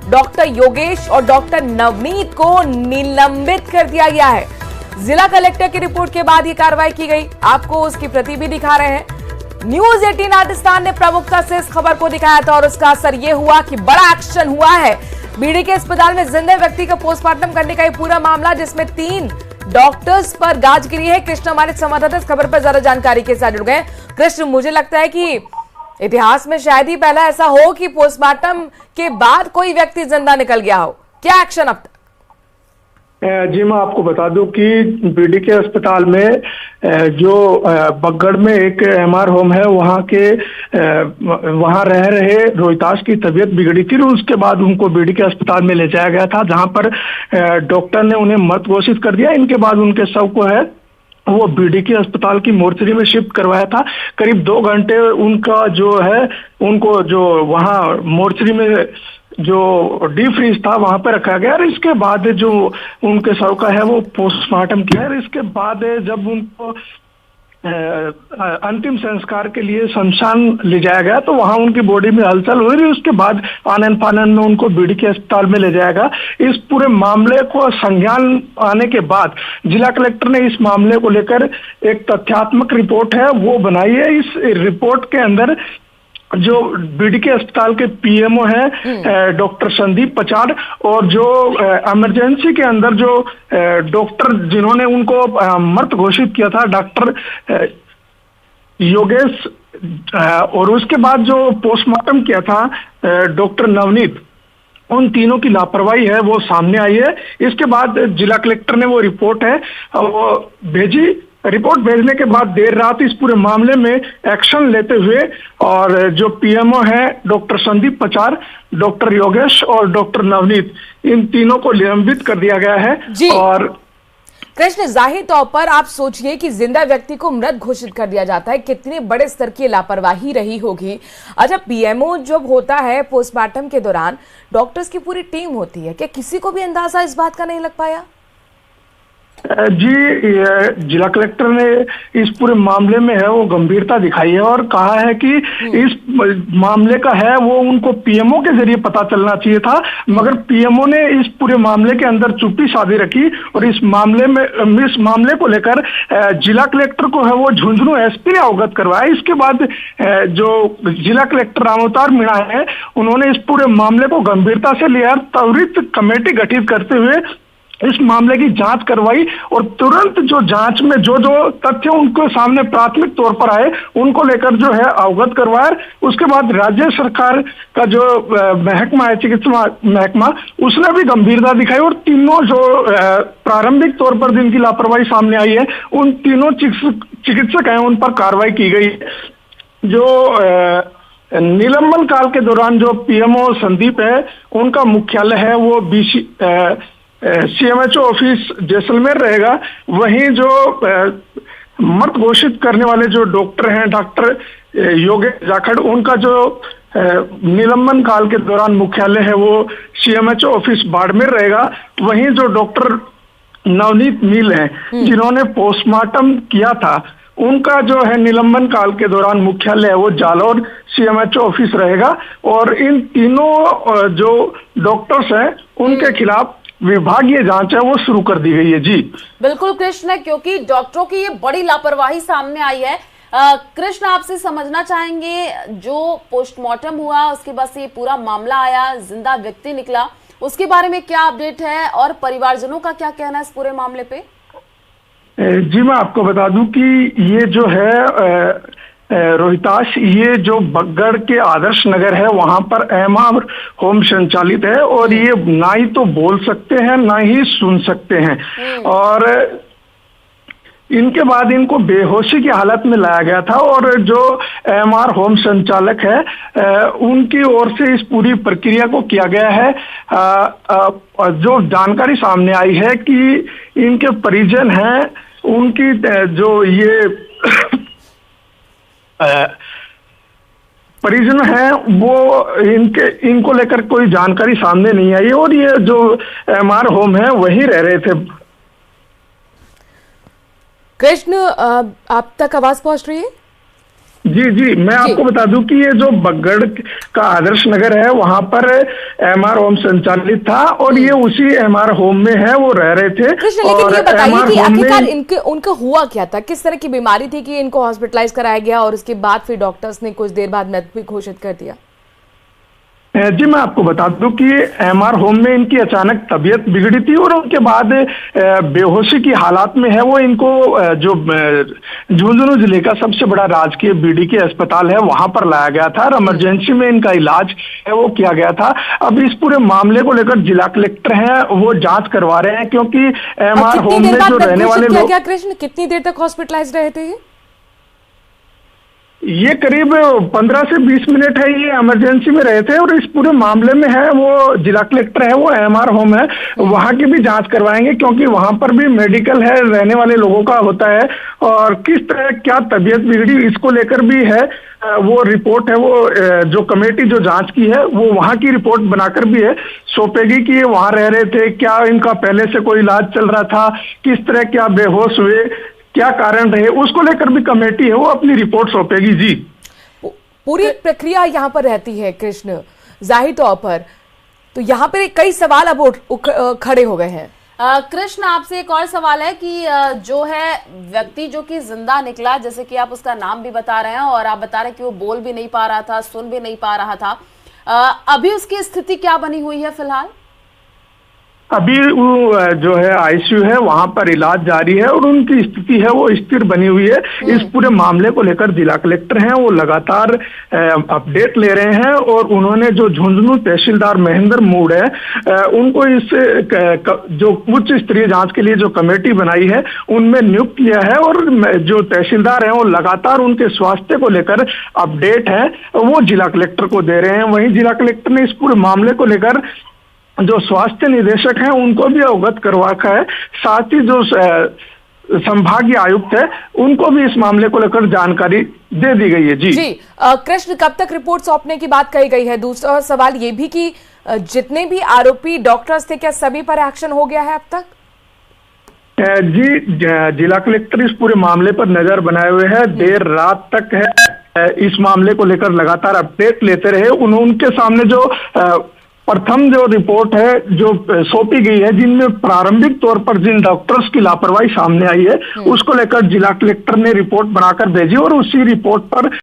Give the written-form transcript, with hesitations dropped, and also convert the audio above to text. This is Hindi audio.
डॉक्टर योगेश और डॉक्टर नवनीत को निलंबित कर दिया गया है। जिला कलेक्टर की रिपोर्ट के बाद ये कार्रवाई की गई। आपको उसकी प्रति भी दिखा रहे हैं। न्यूज 18 राजस्थान ने प्रमुखता से इस खबर को दिखाया था और उसका असर यह हुआ कि बड़ा एक्शन हुआ है। बीडी के अस्पताल में जिंदा व्यक्ति का पोस्टमार्टम करने का ये पूरा मामला, जिसमें 3 डॉक्टर्स पर गाज गिरी है। कृष्ण हमारे संवाददाता इस खबर पर ज्यादा जानकारी के साथ जुड़ गए। कृष्ण, मुझे लगता है कि इतिहास में शायद ही पहला ऐसा हो कि पोस्टमार्टम के बाद कोई व्यक्ति जिंदा निकल गया हो। क्या एक्शन अब तक? जी, मैं आपको बता दूं कि बीडी के अस्पताल में जो बगड़ में एक एमआर होम है, वहां रह रहे रोहिताश की तबीयत बिगड़ी थी। उसके बाद उनको बीडी के अस्पताल में ले जाया गया था, जहां पर डॉक्टर ने उन्हें मृत घोषित कर दिया। इनके बाद उनके शव को है वो बीडी के अस्पताल की मोर्चरी में शिफ्ट करवाया था। करीब 2 घंटे उनका जो है, उनको जो वहां मोर्चरी में जो डीप फ्रीज था वहां पर रखा गया और इसके बाद जो उनके शव का है वो पोस्टमार्टम किया और इसके बाद जब उनको अंतिम संस्कार के लिए शमशान ले जाया गया तो वहां उनकी बॉडी में हलचल हुई। उसके बाद आनन फानन में उनको बीडी के अस्पताल में ले जाएगा। इस पूरे मामले को संज्ञान आने के बाद जिला कलेक्टर ने इस मामले को लेकर एक तथ्यात्मक रिपोर्ट है वो बनाई है। इस रिपोर्ट के अंदर जो बीडी के अस्पताल के पीएमओ है डॉक्टर संदीप पचाड़ और जो इमरजेंसी के अंदर जो डॉक्टर जिन्होंने उनको मृत घोषित किया था, डॉक्टर योगेश, और उसके बाद जो पोस्टमार्टम किया था डॉक्टर नवनीत, उन तीनों की लापरवाही है वो सामने आई है। इसके बाद जिला कलेक्टर ने वो रिपोर्ट है वो भेजी। रिपोर्ट भेजने के बाद देर रात इस पूरे मामले में एक्शन लेते हुए और जो पीएमओ है डॉक्टर संदीप पचाड़, डॉक्टर योगेश और डॉक्टर नवनीत, इन तीनों को निलंबित कर दिया गया है। जी। और कृष्ण, जाहिर तौर पर आप सोचिए कि जिंदा व्यक्ति को मृत घोषित कर दिया जाता है, कितने बड़े स्तर की लापरवाही रही होगी। अच्छा, पीएमओ जब होता है पोस्टमार्टम के दौरान डॉक्टर्स की पूरी टीम होती है, क्या किसी को भी अंदाजा इस बात का नहीं लग पाया? जी, जिला कलेक्टर ने इस पूरे मामले में है वो गंभीरता दिखाई है और कहा है कि इस मामले का है वो उनको पीएमओ के जरिए पता चलना चाहिए था, मगर पीएमओ ने इस पूरे मामले के अंदर चुप्पी साधी रखी और इस मामले को लेकर जिला कलेक्टर को है वो झुंझुनू एसपी ने अवगत करवाया। इसके बाद जो जिला कलेक्टर रामअवतार मीणा है उन्होंने इस पूरे मामले को गंभीरता से लिया, त्वरित कमेटी गठित करते हुए इस मामले की जांच करवाई और तुरंत जो जांच में जो तथ्य उनके सामने प्राथमिक तौर पर आए उनको लेकर जो है अवगत करवाया। उसके बाद राज्य सरकार का जो महकमा है, चिकित्सा महकमा, उसने भी गंभीरता दिखाई और तीनों जो प्रारंभिक तौर पर जिनकी लापरवाही सामने आई है उन तीनों चिकित्सक हैं उन पर कार्रवाई की गई। जो निलंबन काल के दौरान जो पीएमओ संदीप है उनका मुख्यालय है वो सीएमएचओ ऑफिस जैसलमेर रहेगा। वहीं जो मृत घोषित करने वाले जो डॉक्टर हैं डॉक्टर योगेश जाखड़, उनका जो निलंबन काल के दौरान मुख्यालय है वो सीएमएचओ ऑफिस बाड़मेर रहेगा। वहीं जो डॉक्टर नवनीत मील हैं जिन्होंने पोस्टमार्टम किया था उनका जो है निलंबन काल के दौरान मुख्यालय है वो जालौर सीएमएचओ ऑफिस रहेगा। और इन तीनों जो डॉक्टर्स हैं उनके खिलाफ विभागीय जांच है वो शुरू कर दी गई है। जी बिल्कुल कृष्ण, क्योंकि डॉक्टरों की ये बड़ी लापरवाही सामने आई है। कृष्ण, आपसे समझना चाहेंगे, जो पोस्टमार्टम हुआ उसके बाद से ये पूरा मामला आया, जिंदा व्यक्ति निकला, उसके बारे में क्या अपडेट है और परिवारजनों का क्या कहना है इस पूरे मामले पे? जी, मैं आपको बता दूं कि ये जो है रोहिताश, ये जो बगड़ के आदर्श नगर है वहां पर एमआर होम संचालित है और ये ना ही तो बोल सकते हैं ना ही सुन सकते हैं। और इनके बाद इनको बेहोशी की हालत में लाया गया था और जो एमआर होम संचालक है उनकी ओर से इस पूरी प्रक्रिया को किया गया है। जो जानकारी सामने आई है कि इनके परिजन हैं, उनकी जो ये परिजन है वो इनको लेकर कोई जानकारी सामने नहीं आई और ये जो एमआर होम है वहीं रह रहे थे। कृष्ण, आप तक आवाज पहुंच रही है? जी मैं आपको बता दूं कि ये जो बगड़ का आदर्श नगर है वहां पर एमआर होम संचालित था और ये उसी एमआर होम में है, वो रह रहे थे। कृष्ण, लेकिन ये बताइए कि आखिरकार उनका हुआ क्या था, किस तरह की बीमारी थी कि इनको हॉस्पिटलाइज कराया गया और उसके बाद फिर डॉक्टर्स ने कुछ देर बाद मृत भी घोषित कर दिया? जी मैं आपको बता दूं कि एमआर होम में इनकी अचानक तबीयत बिगड़ी थी और उनके बाद बेहोशी की हालात में है वो इनको जो झुंझुनू जिले का सबसे बड़ा राजकीय बीडीके अस्पताल है वहां पर लाया गया था और इमरजेंसी में इनका इलाज है वो किया गया था। अब इस पूरे मामले को लेकर जिला कलेक्टर हैं वो जांच करवा रहे हैं, क्योंकि एमआर होम में जो रहने वाले लोग। कृष्ण, कितनी देर तक हॉस्पिटलाइज रहे थे? ये करीब 15 से 20 मिनट है, ये इमरजेंसी में रहे थे और इस पूरे मामले में है वो जिला कलेक्टर है वो एमआर होम है वहां की भी जांच करवाएंगे, क्योंकि वहां पर भी मेडिकल है रहने वाले लोगों का होता है और किस तरह क्या तबीयत बिगड़ी इसको लेकर भी है वो रिपोर्ट है वो जो कमेटी जो जांच की है वो वहां की रिपोर्ट बनाकर भी है सौंपेगी कि ये वहां रह रहे थे, क्या इनका पहले से कोई इलाज चल रहा था, किस तरह क्या बेहोश हुए, क्या कारण रहे, उसको लेकर भी कमेटी है वो अपनी रिपोर्ट सौंपेगी। जी पूरी प्रक्रिया यहाँ पर रहती है कृष्ण, जाहिर तौर पर तो यहाँ पर कई सवाल अब खड़े हो गए हैं। कृष्ण, आपसे एक और सवाल है कि जो है व्यक्ति जो कि जिंदा निकला, जैसे कि आप उसका नाम भी बता रहे हैं और आप बता रहे हैं कि वो बोल भी नहीं पा रहा था, सुन भी नहीं पा रहा था, अभी उसकी स्थिति क्या बनी हुई है फिलहाल? अभी वो जो है आईसीयू है वहां पर इलाज जारी है और उनकी स्थिति है वो स्थिर बनी हुई है। इस पूरे मामले को लेकर जिला कलेक्टर हैं वो लगातार अपडेट ले रहे हैं और उन्होंने जो झुंझुनू तहसीलदार महेंद्र मूड है उनको इस जो उच्च स्तरीय जांच के लिए जो कमेटी बनाई है उनमें नियुक्त किया है और जो तहसीलदार हैं वो लगातार उनके स्वास्थ्य को लेकर अपडेट है वो जिला कलेक्टर को दे रहे हैं। वहीं जिला कलेक्टर ने इस पूरे मामले को लेकर जो स्वास्थ्य निदेशक हैं उनको भी अवगत करवा रखा है, साथ ही जो संभागीय आयुक्त है उनको भी इस मामले को लेकर जानकारी दे दी गई है। जी कृष्ण, कब तक रिपोर्ट सौंपने की बात कही गई है? दूसरा सवाल ये भी कि जितने भी आरोपी डॉक्टर्स थे क्या सभी पर एक्शन हो गया है अब तक? जी जिला कलेक्टर इस पूरे मामले पर नजर बनाए हुए है, देर रात तक है इस मामले को लेकर लगातार अपडेट लेते रहे। उनके सामने जो प्रथम जो रिपोर्ट है जो सौंपी गई है जिनमें प्रारंभिक तौर पर जिन डॉक्टर्स की लापरवाही सामने आई है उसको लेकर जिला कलेक्टर ने रिपोर्ट बनाकर भेजी और उसी रिपोर्ट पर